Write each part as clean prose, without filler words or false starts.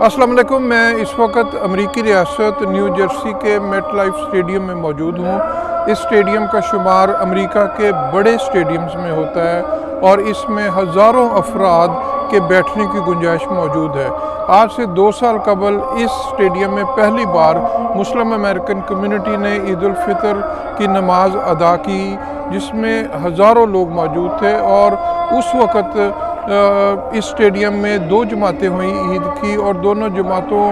अस्सलाम वालेकुम। मैं इस वक्त अमरीकी रियासत न्यू जर्सी के मेट लाइफ स्टेडियम में मौजूद हूँ। इस स्टेडियम का शुमार अमेरिका के बड़े स्टेडियम्स में होता है और इसमें हज़ारों अफराद के बैठने की गुंजाइश मौजूद है। आज से 2 साल कबल इस स्टेडियम में पहली बार मुस्लिम अमेरिकन कम्युनिटी ने ईद उल फितर की नमाज अदा की, जिसमें हज़ारों लोग मौजूद थे और उस वक़्त इस स्टेडियम में 2 जमातें हुई ईद की और दोनों जमातों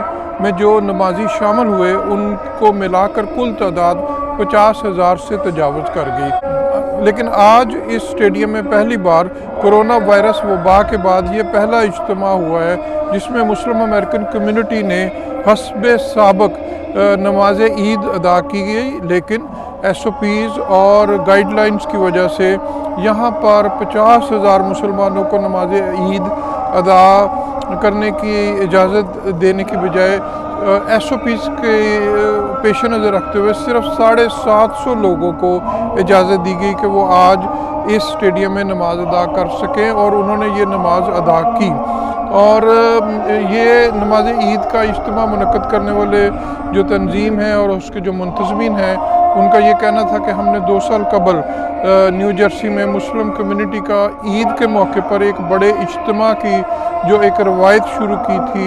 में जो नमाजी शामिल हुए उनको मिलाकर कुल तादाद 50,000 से तजावज़ कर गई। लेकिन आज इस स्टेडियम में पहली बार कोरोना वायरस वबा के बाद ये पहला इज्तिमा हुआ है जिसमें मुस्लिम अमेरिकन कम्युनिटी ने हस्बे साबक नमाज ईद अदा की गई, लेकिन SOPs और गाइडलाइंस की वजह से यहाँ पर 50,000 मुसलमानों को नमाज ईद अदा करने की इजाज़त देने की बजाय SOPs के पेश नज़र रखते हुए सिर्फ 750 लोगों को इजाज़त दी गई कि वो आज इस स्टेडियम में नमाज अदा कर सकें और उन्होंने ये नमाज अदा की। और ये नमाज ईद का इज्तिमा मुनक़्क़द करने वाले जो तंजीम है और उसके जो मुंतज़मीन हैं उनका ये कहना था कि हमने 2 साल कबल न्यू जर्सी में मुस्लिम कम्युनिटी का ईद के मौके पर एक बड़े इज्तिमा की जो एक रवायत शुरू की थी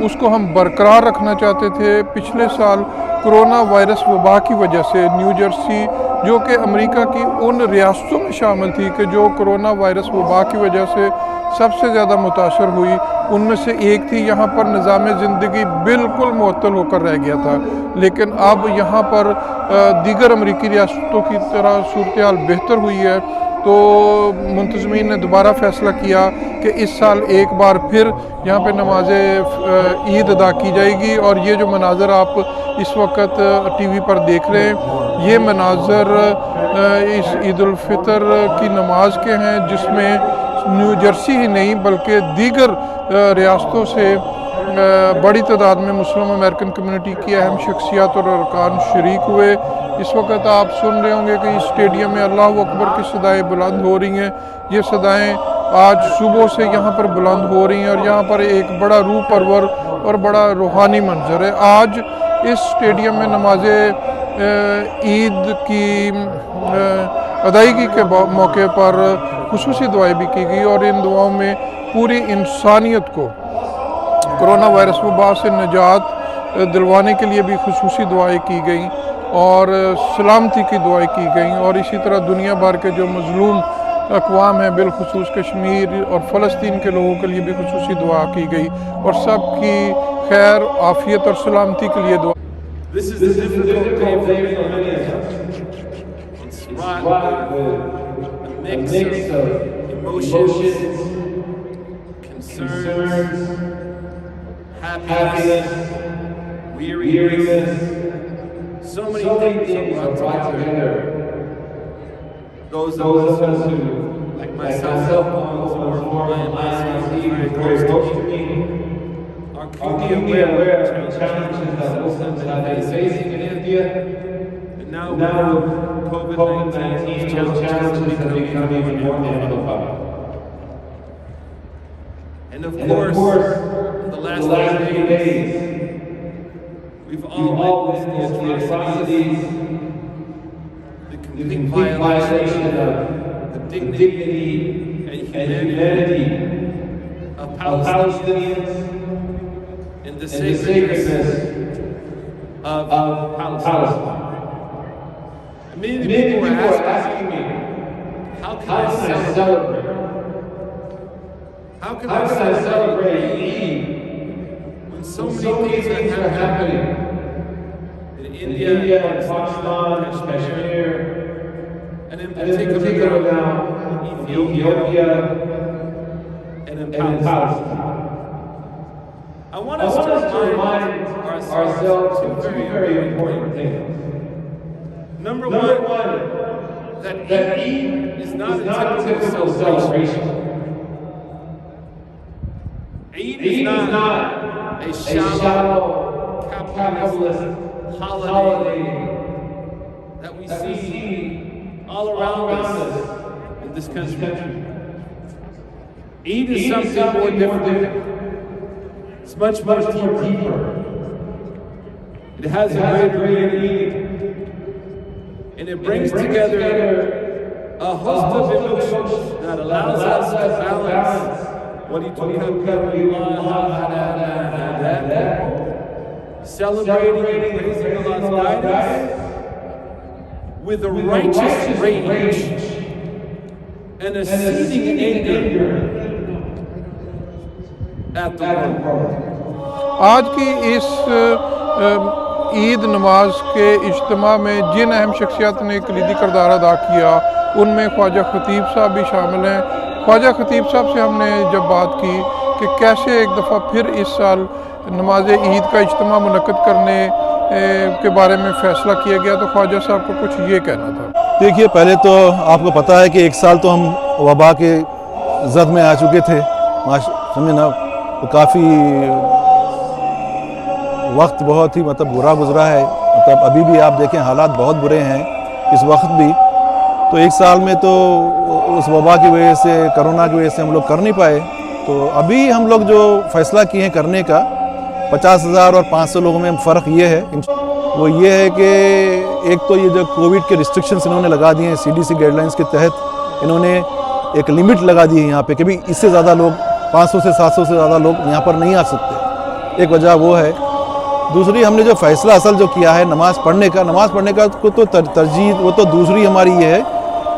उसको हम बरकरार रखना चाहते थे। पिछले साल कोरोना वायरस वबा की वजह से न्यू जर्सी जो कि अमेरिका की उन रियासतों में शामिल थी कि जो कोरोना वायरस वबा की वजह से सबसे ज़्यादा मुतासर हुई, उनमें से एक थी। यहाँ पर निज़ाम ज़िंदगी बिल्कुल मुअत्तल होकर रह गया था, लेकिन अब यहाँ पर दीगर अमेरिकी रियासतों की तरह सूरत हाल बेहतर हुई है। तो मुंतज़मीन ने दोबारा फ़ैसला किया कि इस साल एक बार फिर यहाँ पे नमाज ईद अदा की जाएगी। और ये जो मनाज़र आप इस वक्त TV पर देख रहे हैं, ये मनाज़र इस ईद उल फितर की नमाज के हैं, जिसमें न्यू जर्सी ही नहीं बल्कि दीगर रियासतों से बड़ी तादाद में मुस्लिम अमेरिकन कम्युनिटी की अहम शख्सियत और अरकान शरीक हुए। इस वक्त आप सुन रहे होंगे कि इस स्टेडियम में अल्लाह अकबर की सदाएँ बुलंद हो रही हैं। ये सदाएँ आज सुबह से यहाँ पर बुलंद हो रही हैं और यहाँ पर एक बड़ा रूह परवर और बड़ा रूहानी मंजर है। आज इस स्टेडियम में नमाज ईद की अदायगी के मौके पर खुसूसी दुआएं भी की गई और इन दुआओं में पूरी इंसानियत को कोरोना वायरस वबा से निजात दिलवाने के लिए भी खुसूसी दुआएं की गई और सलामती की दुआएं की गई। और इसी तरह दुनिया भर के जो मजलूम अक़वाम हैं, बिलखुसूस कश्मीर और फ़लस्तीन के लोगों के लिए भी खुसूसी दुआ की गई और सब की खैर आफ़ियत और सलामती के लिए दुआ। This is a difficult day for many of us. It's fraught with a mix of emotions, concerns, happiness, weariness. So many things are brought together. Those of us who, like myself, who are very close to me, are keenly aware of the challenges that Muslims have been facing in India. And now with COVID-19, those challenges have become even more difficult. And of course, in the last few days, we've all witnessed the atrocities, the complete violation of the dignity and humanity of Palestinians and the sacredness of Palestine. And many people are asking me, how can I celebrate? How can I celebrate Eid when so many things are happening in India, Pakistan, Kashmir, and in particular now in Ethiopia and in Palestine? I want us to remind ourselves of two very important things. Number one, that Eid is not a typical celebration. Eid is not a shallow capitalist holiday that we see all around us in this country. Eid is something more different. It's much more deeper. It has a great meaning. And it brings together a host of emotions that allows us to balance celebrating and praising Allah's guidance with a righteous rage and a seething anger at the Lord. आज की इस ईद नमाज के इज्तिमा में जिन अहम शख्सियत ने कलीदी किरदार अदा किया उनमें ख्वाजा खतीब साहब भी शामिल हैं। ख्वाजा खतीब साहब से हमने जब बात की कि कैसे एक दफ़ा फिर इस साल नमाज ईद का इज्तिमा मुनक्कद करने के बारे में फ़ैसला किया गया तो ख्वाजा साहब को कुछ ये कहना था। देखिए, पहले तो आपको पता है कि एक साल तो हम वबा के जद में आ चुके थे, समझे ना, तो काफ़ी वक्त बहुत ही बुरा गुजरा है। अभी भी आप देखें हालात बहुत बुरे हैं इस वक्त भी। तो एक साल में तो उस वबा की वजह से, कोरोना की वजह से हम लोग कर नहीं पाए। तो अभी हम लोग जो फ़ैसला किए हैं करने का, 50,000 और 500 लोगों में फ़र्क ये है, वो ये है कि एक तो ये जो कोविड के रिस्ट्रिक्शंस इन्होंने लगा दिए हैं, CDC गाइडलाइंस के तहत इन्होंने एक लिमिट लगा दी है यहाँ पे कि भाई इससे ज़्यादा लोग, 500 से 700 से ज़्यादा लोग यहाँ पर नहीं आ सकते। एक वजह वो है। दूसरी, हमने जो फ़ैसला असल जो किया है नमाज़ पढ़ने का को तो तरजीह, वो तो दूसरी हमारी ये है।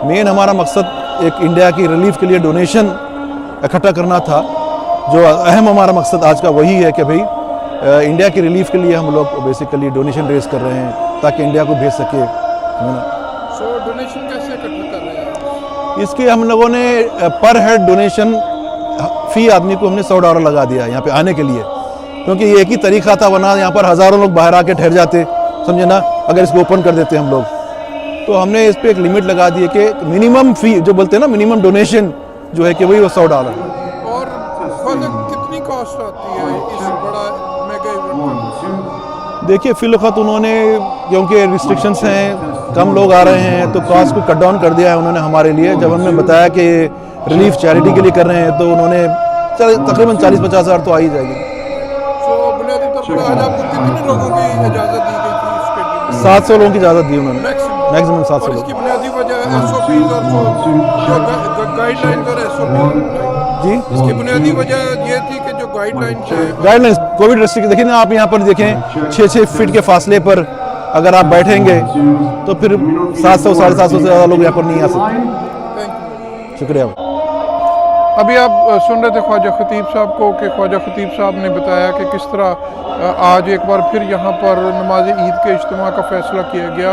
मेन हमारा मकसद एक इंडिया की रिलीफ के लिए डोनेशन इकट्ठा करना था। जो अहम हमारा मकसद आज का वही है कि भाई इंडिया की रिलीफ के लिए हम लोग बेसिकली डोनेशन रेज़ कर रहे हैं ताकि इंडिया को भेज सके। डोनेशन कैसे इकट्ठा कर रहे हैं? इसके हम लोगों ने पर हेड डोनेशन फ़ी आदमी को हमने $100 लगा दिया यहाँ पे आने के लिए, क्योंकि ये एक ही तरीका था, वरना यहाँ पर हज़ारों लोग बाहर आके ठहर जाते, समझे ना, अगर इसको ओपन कर देते हम लोग। तो हमने इस पर एक लिमिट लगा दी है कि मिनिमम फ़ी जो बोलते हैं ना, मिनिमम डोनेशन जो है कि वही वो $100 है। और कितनी कॉस्ट आती है इस बड़ा मेगा इवेंट? देखिए, फ़िलवक़्त उन्होंने, क्योंकि रिस्ट्रिक्शंस हैं, कम लोग आ रहे हैं, तो कॉस्ट को कट डाउन कर दिया है उन्होंने हमारे लिए। जब हमने बताया कि रिलीफ चैरिटी के लिए कर रहे हैं तो उन्होंने तकरीबन 40-50 हज़ार तो आ ही जाएगी। बुनियादी तौर पर आज आपको कितने लोगों की इजाज़त दी गई थी स्टेडियम में? 700 लोगों की इजाज़त दी उन्होंने, मैक्सिमम 700 लोग। इसकी बुनियादी वजह SOPs और गाइडलाइंस और SOPs जी, इसकी बुनियादी वजह ये थी कि जो गाइडलाइंस है, गाइडलाइंस कोविड रिस्ट्रिक्ट, देखिए ना आप यहाँ पर देखें 6-6 फीट के फासले पर अगर आप बैठेंगे तो फिर 700-750 से ज़्यादा लोग यहाँ पर नहीं आ सकते। शुक्रिया। अभी आप सुन रहे थे ख्वाजा खतीब साहब को कि ख्वाजा खतीब साहब ने बताया कि किस तरह आज एक बार फिर यहाँ पर नमाज ईद के इज्तिमा का फ़ैसला किया गया।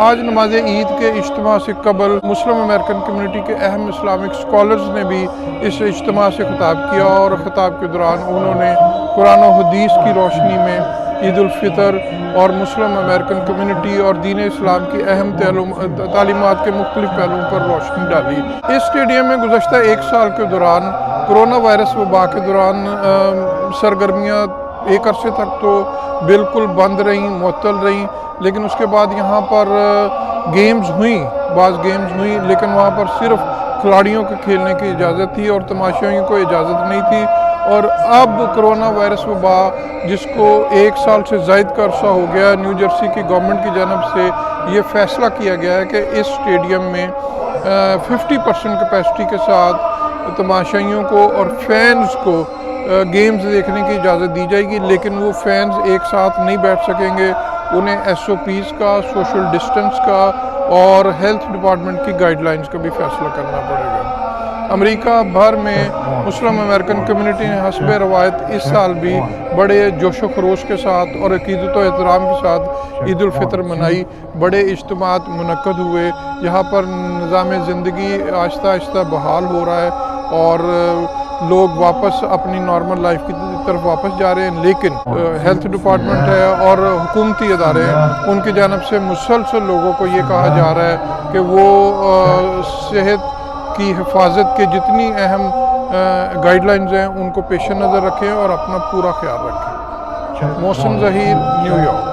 आज नमाज ईद के इज्तिमा से कबल मुस्लिम अमेरिकन कम्युनिटी के अहम इस्लामिक स्कॉलर्स ने भी इस इज्तिमा से खिताब किया और ख़िताब के दौरान उन्होंने कुरान और हदीस की रोशनी में ईद उल फितर और मुस्लिम अमेरिकन कम्युनिटी और दीन इस्लाम की अहम तालीमात के मुख्तलिफ पहलुओं पर रोशनी डाली। इस स्टेडियम में गुज़श्ता एक साल के दौरान कोरोना वायरस वबा के दौरान सरगर्मियाँ एक अरसे तक तो बिल्कुल बंद रहीं, मुअत्तल रहीं, लेकिन उसके बाद यहाँ पर गेम्स हुई, बाज़ गेम्स हुई, लेकिन वहाँ पर सिर्फ खिलाड़ियों के खेलने की इजाज़त थी और तमाशाइयों को इजाज़त नहीं थी। और अब कोरोना वायरस वबा जिसको एक साल से ज़ायद का अरसा हो गया, न्यू जर्सी की गवर्नमेंट की जानब से ये फ़ैसला किया गया है कि इस स्टेडियम में 50% कैपेसिटी के साथ तमाशाइयों को और फैंस को गेम्स देखने की इजाज़त दी जाएगी, लेकिन वो फैंस एक साथ नहीं बैठ सकेंगे। उन्हें SOPs का, सोशल डिस्टेंस का और हेल्थ डिपार्टमेंट की गाइडलाइंस का भी फ़ैसला करना पड़ेगा। अमेरिका भर में मुस्लिम अमेरिकन कम्युनिटी ने हस्ब रवायत इस साल भी बड़े जोश व खरोश के साथ और अक़ीदत व एहतराम के साथ ईद उल फितर मनाई। बड़े इज्तिमात मुनक्कद हुए। यहाँ पर निज़ाम ज़िंदगी आहिस्ता आहिस्ता बहाल हो रहा है और लोग वापस अपनी नॉर्मल लाइफ की तरफ वापस जा रहे हैं, लेकिन हेल्थ डिपार्टमेंट है और हुकूमती इदारे हैं, उनकी जानब से मुसलसल लोगों को ये कहा जा रहा है कि वो सेहत की हिफाजत के जितनी अहम गाइडलाइंस हैं उनको पेश नज़र रखें और अपना पूरा ख्याल रखें। मोहसिन ज़हीर, न्यूयॉर्क।